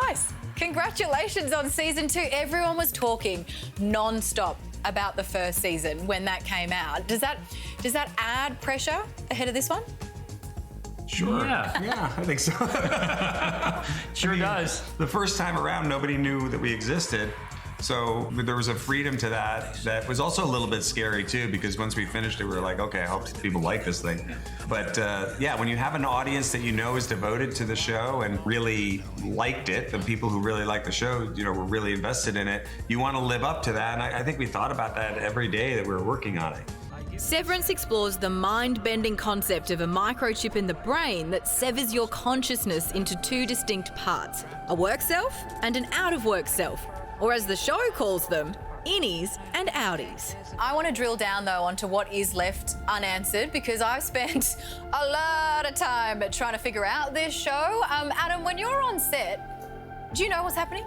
Guys, congratulations on season 2. Everyone was talking non-stop about the first season when that came out. Does that add pressure ahead of this one? Sure. Yeah, I think so. Sure does. The first time around, nobody knew that we existed. So there was a freedom to that was also a little bit scary too, because once we finished it, we were like, okay, I hope people like this thing. But yeah, when you have an audience that you know is devoted to the show and really liked it, the people who really like the show, you know, were really invested in it, you want to live up to that. And I think we thought about that every day that we were working on it. Severance explores the mind-bending concept of a microchip in the brain that severs your consciousness into 2 distinct parts, a work self and an out-of-work self, or as the show calls them, innies and outies. I want to drill down though onto what is left unanswered, because I've spent a lot of time trying to figure out this show. Adam, when you're on set, do you know what's happening?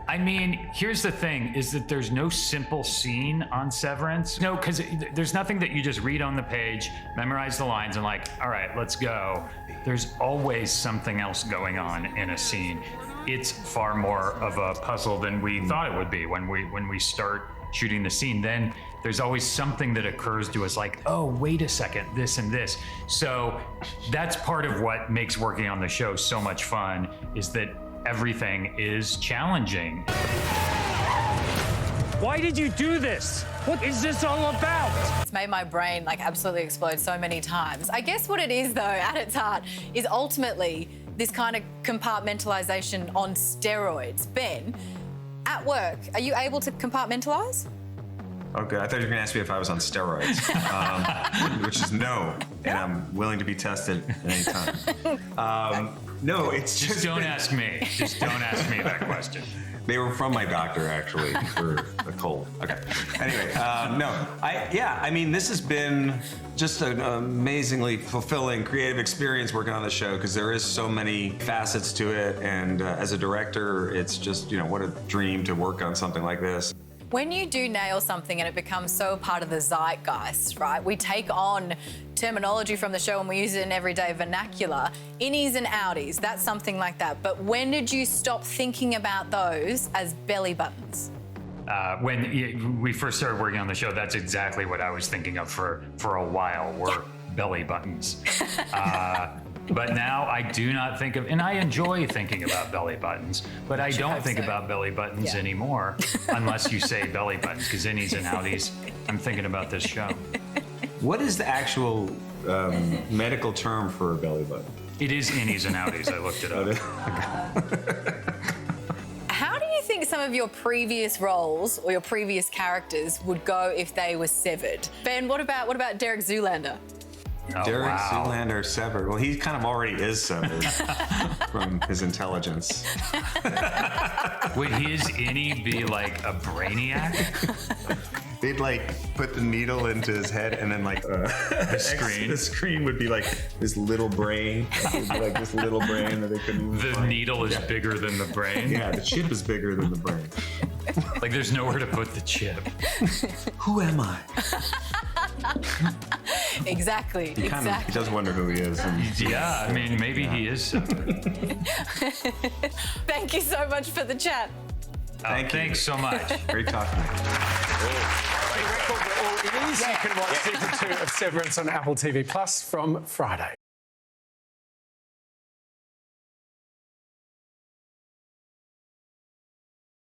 I mean, here's the thing, is that there's no simple scene on Severance. No, because there's nothing that you just read on the page, memorize the lines, and like, all right, let's go. There's always something else going on in a scene. It's far more of a puzzle than we thought it would be when we start shooting the scene. Then there's always something that occurs to us like, oh, wait a second, this and this. So that's part of what makes working on the show so much fun, is that everything is challenging. Why did you do this? What is this all about? It's made my brain like absolutely explode so many times. I guess what it is though, at its heart, is ultimately this kind of compartmentalization on steroids. Ben, at work, are you able to compartmentalize? Okay, I thought you were going to ask me if I was on steroids, which is no, and I'm willing to be tested at any time. No, it's just don't ask me. Just don't ask me that question. They were from my doctor, actually, for a cold. Okay. Anyway, no. I mean, this has been just an amazingly fulfilling, creative experience working on the show, because there is so many facets to it. And as a director, it's just, you know, what a dream to work on something like this. When you do nail something and it becomes so part of the zeitgeist, right? We take on terminology from the show and we use it in everyday vernacular. Innies and outies, that's something like that. But when did you stop thinking about those as belly buttons? When we first started working on the show, that's exactly what I was thinking of for a while, were belly buttons. But now I do not think of, and I enjoy thinking about belly buttons, but I don't think about belly buttons anymore, unless you say belly buttons, because innies and outies, I'm thinking about this show. What is the actual medical term for a belly button? It is innies and outies, I looked it up. How do you think some of your previous roles or your previous characters would go if they were severed? Ben, what about Derek Zoolander? Oh, Derek wow. Zoolander severed. Well, he kind of already is severed from his intelligence. Would his innie be like a brainiac? They'd like put the needle into his head, and then like the screen. The screen would be like this little brain. It would be like this little brain that they couldn't even The find. needle is bigger than the brain? Yeah, the chip is bigger than the brain. Like there's nowhere to put the chip. Who am I? Exactly. He does wonder who he is. Yeah, I mean, maybe he is severed. Thank you so much for the chat. Thanks so much. Great talking to you. You can watch season 2 of Severance on Apple TV Plus from Friday.